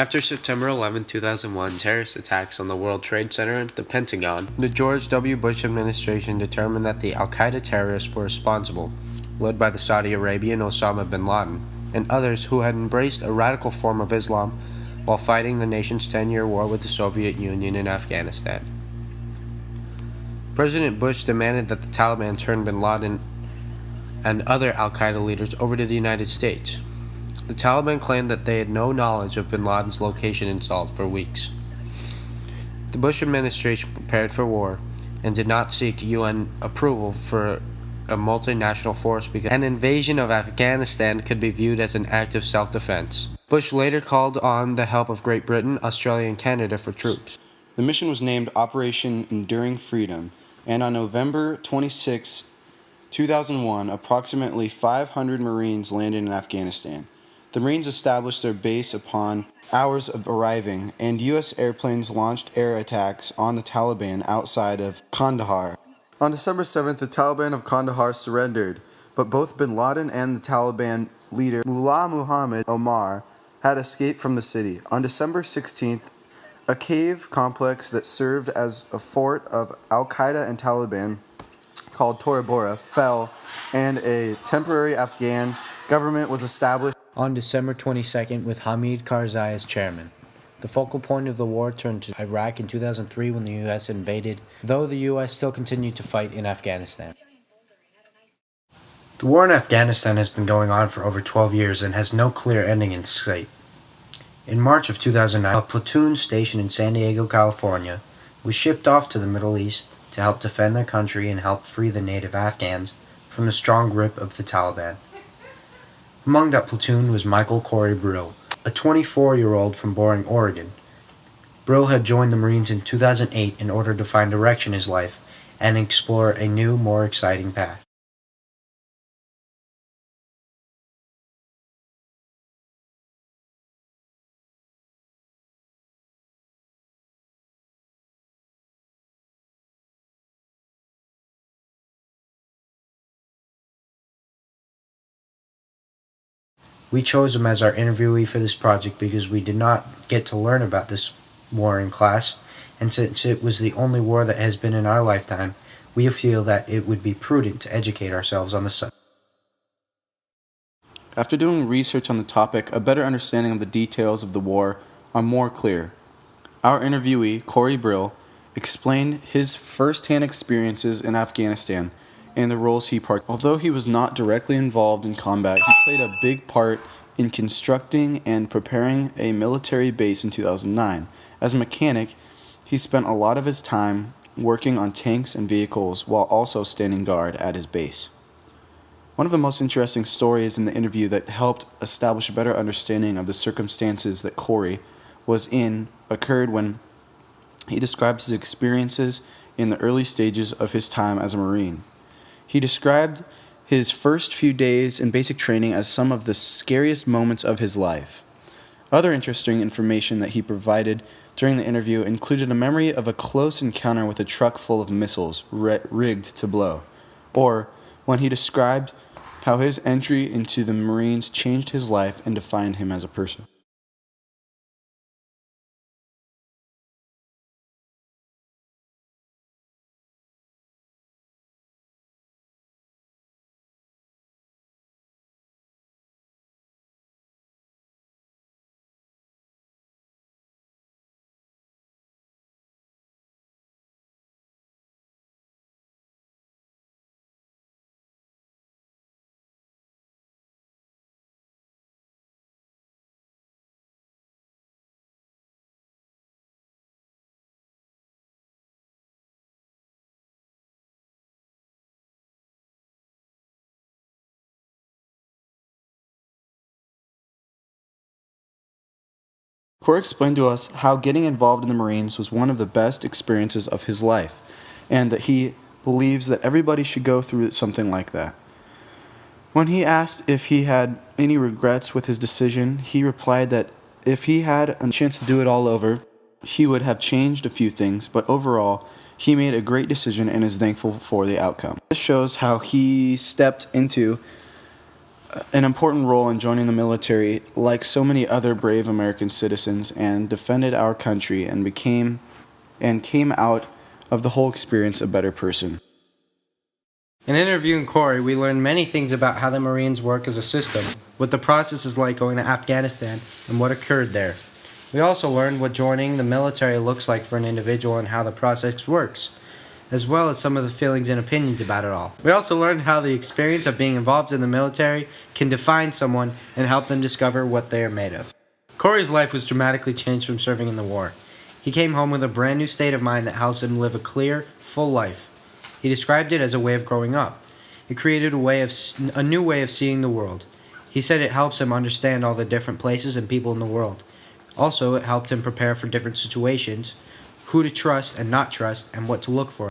After September 11, 2001 terrorist attacks on the World Trade Center and the Pentagon, the George W. Bush administration determined that the Al-Qaeda terrorists were responsible, led by the Saudi Arabian Osama bin Laden, and others who had embraced a radical form of Islam while fighting the nation's 10-year war with the Soviet Union in Afghanistan. President Bush demanded that the Taliban turn bin Laden and other Al-Qaeda leaders over to the United States. The Taliban claimed that they had no knowledge of bin Laden's location in Salt for weeks. The Bush administration prepared for war and did not seek UN approval for a multinational force because an invasion of Afghanistan could be viewed as an act of self-defense. Bush later called on the help of Great Britain, Australia, and Canada for troops. The mission was named Operation Enduring Freedom, and on November 26, 2001, approximately 500 Marines landed in Afghanistan. The Marines established their base upon hours of arriving, and U.S. airplanes launched air attacks on the Taliban outside of Kandahar. On December 7th, the Taliban of Kandahar surrendered, but both bin Laden and the Taliban leader Mullah Muhammad Omar had escaped from the city. On December 16th, a cave complex that served as a fort of Al-Qaeda and Taliban called Tora Bora fell, and a temporary Afghan government was established on December 22nd with Hamid Karzai as chairman. The focal point of the war turned to Iraq in 2003 when the U.S. invaded, though the U.S. still continued to fight in Afghanistan. The war in Afghanistan has been going on for over 12 years and has no clear ending in sight. In March of 2009, a platoon stationed in San Diego, California, was shipped off to the Middle East to help defend their country and help free the native Afghans from the strong grip of the Taliban. Among that platoon was Michael Corey Brill, a 24-year-old from Boring, Oregon. Brill had joined the Marines in 2008 in order to find direction in his life and explore a new, more exciting path. We chose him as our interviewee for this project because we did not get to learn about this war in class, and since it was the only war that has been in our lifetime, we feel that it would be prudent to educate ourselves on the subject. After doing research on the topic, a better understanding of the details of the war are more clear. Our interviewee, Corey Brill, explained his first-hand experiences in Afghanistan and the roles he played. Although he was not directly involved in combat, he played a big part in constructing and preparing a military base in 2009. As a mechanic, he spent a lot of his time working on tanks and vehicles while also standing guard at his base. One of the most interesting stories in the interview that helped establish a better understanding of the circumstances that Corey was in occurred when he described his experiences in the early stages of his time as a Marine. He described his first few days in basic training as some of the scariest moments of his life. Other interesting information that he provided during the interview included a memory of a close encounter with a truck full of missiles rigged to blow, or when he described how his entry into the Marines changed his life and defined him as a person. Corey explained to us how getting involved in the Marines was one of the best experiences of his life, and that he believes that everybody should go through something like that. When he asked if he had any regrets with his decision, he replied that if he had a chance to do it all over, he would have changed a few things, but overall, he made a great decision and is thankful for the outcome. This shows how he stepped into an important role in joining the military, like so many other brave American citizens, and defended our country and came out of the whole experience a better person. In interviewing Corey, we learned many things about how the Marines work as a system, what the process is like going to Afghanistan, and what occurred there. We also learned what joining the military looks like for an individual and how the process works, as well as some of the feelings and opinions about it all. We also learned how the experience of being involved in the military can define someone and help them discover what they are made of. Corey's life was dramatically changed from serving in the war. He came home with a brand new state of mind that helps him live a clear, full life. He described it as a way of growing up. It created a new way of seeing the world. He said it helps him understand all the different places and people in the world. Also, it helped him prepare for different situations, who to trust and not trust, and what to look for